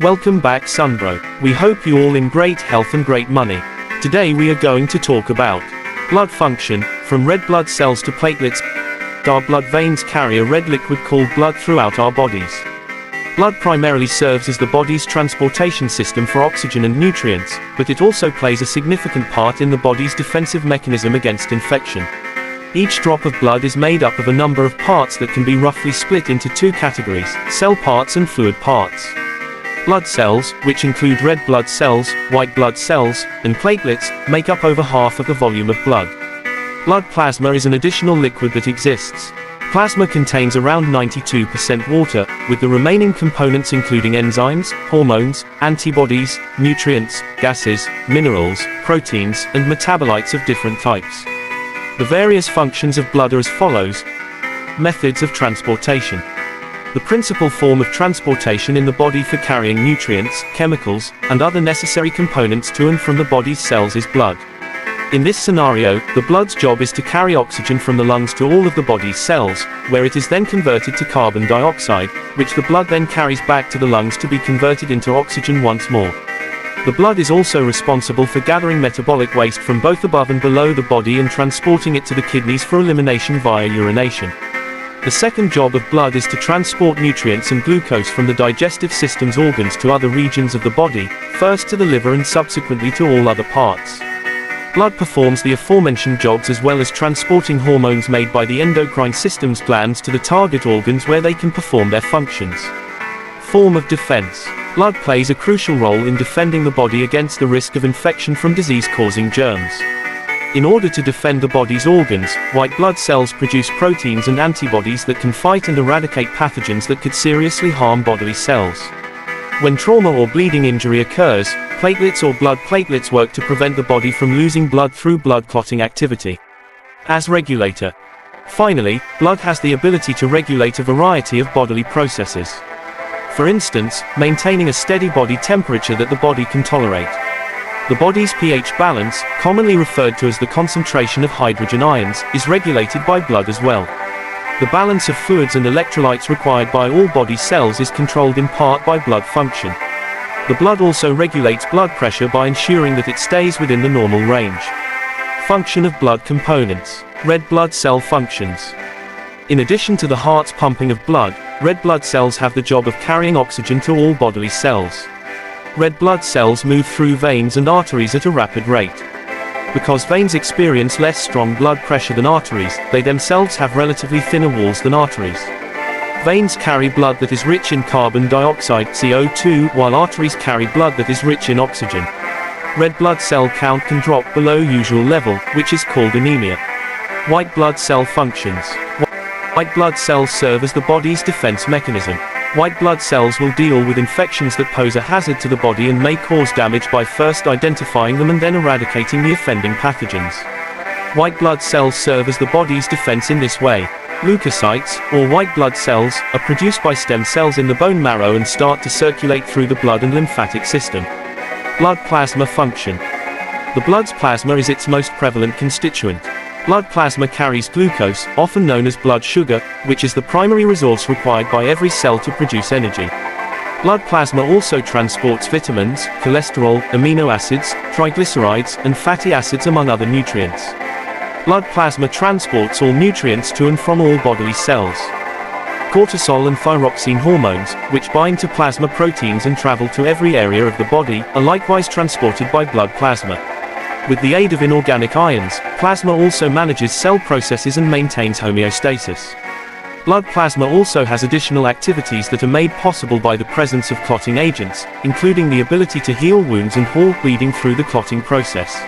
Welcome back Sunbro. We hope you all in great health and great money. Today we are going to talk about blood function, from red blood cells to platelets. Our blood veins carry a red liquid called blood throughout our bodies. Blood primarily serves as the body's transportation system for oxygen and nutrients, but it also plays a significant part in the body's defensive mechanism against infection. Each drop of blood is made up of a number of parts that can be roughly split into two categories: cell parts and fluid parts. Blood cells, which include red blood cells, white blood cells, and platelets, make up over half of the volume of blood. Blood plasma is an additional liquid that exists. Plasma contains around 92% water, with the remaining components including enzymes, hormones, antibodies, nutrients, gases, minerals, proteins, and metabolites of different types. The various functions of blood are as follows. Methods of transportation. The principal form of transportation in the body for carrying nutrients, chemicals, and other necessary components to and from the body's cells is blood. In this scenario, the blood's job is to carry oxygen from the lungs to all of the body's cells, where it is then converted to carbon dioxide, which the blood then carries back to the lungs to be converted into oxygen once more. The blood is also responsible for gathering metabolic waste from both above and below the body and transporting it to the kidneys for elimination via urination. The second job of blood is to transport nutrients and glucose from the digestive system's organs to other regions of the body, first to the liver and subsequently to all other parts. Blood performs the aforementioned jobs as well as transporting hormones made by the endocrine system's glands to the target organs where they can perform their functions. Form of defense. Blood plays a crucial role in defending the body against the risk of infection from disease-causing germs. In order to defend the body's organs, white blood cells produce proteins and antibodies that can fight and eradicate pathogens that could seriously harm bodily cells. When trauma or bleeding injury occurs, platelets or blood platelets work to prevent the body from losing blood through blood clotting activity. As regulator. Finally, blood has the ability to regulate a variety of bodily processes. For instance, maintaining a steady body temperature that the body can tolerate. The body's pH balance, commonly referred to as the concentration of hydrogen ions, is regulated by blood as well. The balance of fluids and electrolytes required by all body cells is controlled in part by blood function. The blood also regulates blood pressure by ensuring that it stays within the normal range. Function of blood components. Red blood cell functions. In addition to the heart's pumping of blood, red blood cells have the job of carrying oxygen to all bodily cells. Red blood cells move through veins and arteries at a rapid rate. Because veins experience less strong blood pressure than arteries, they themselves have relatively thinner walls than arteries. Veins carry blood that is rich in carbon dioxide (CO2), while arteries carry blood that is rich in oxygen. Red blood cell count can drop below usual level, which is called anemia. White blood cell functions. White blood cells serve as the body's defense mechanism. White blood cells will deal with infections that pose a hazard to the body and may cause damage by first identifying them and then eradicating the offending pathogens. White blood cells serve as the body's defense in this way. Leukocytes, or white blood cells, are produced by stem cells in the bone marrow and start to circulate through the blood and lymphatic system. Blood plasma function. The blood's plasma is its most prevalent constituent. Blood plasma carries glucose, often known as blood sugar, which is the primary resource required by every cell to produce energy. Blood plasma also transports vitamins, cholesterol, amino acids, triglycerides, and fatty acids among other nutrients. Blood plasma transports all nutrients to and from all bodily cells. Cortisol and thyroxine hormones, which bind to plasma proteins and travel to every area of the body, are likewise transported by blood plasma. With the aid of inorganic ions, plasma also manages cell processes and maintains homeostasis. Blood plasma also has additional activities that are made possible by the presence of clotting agents, including the ability to heal wounds and halt bleeding through the clotting process.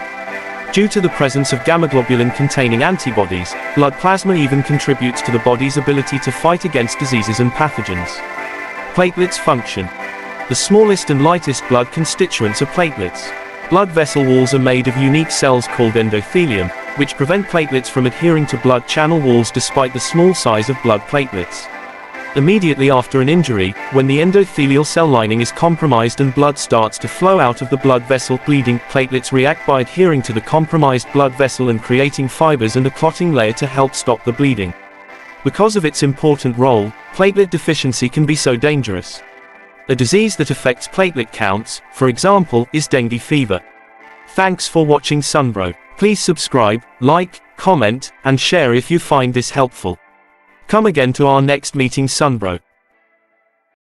Due to the presence of gamma-globulin-containing antibodies, blood plasma even contributes to the body's ability to fight against diseases and pathogens. Platelets function. The smallest and lightest blood constituents are platelets. Blood vessel walls are made of unique cells called endothelium, which prevent platelets from adhering to blood channel walls despite the small size of blood platelets. Immediately after an injury, when the endothelial cell lining is compromised and blood starts to flow out of the blood vessel, bleeding platelets react by adhering to the compromised blood vessel and creating fibers and a clotting layer to help stop the bleeding. Because of its important role, platelet deficiency can be so dangerous. A disease that affects platelet counts, for example, is dengue fever. Thanks for watching Sunbro. Please subscribe, like, comment, and share if you find this helpful. Come again to our next meeting Sunbro.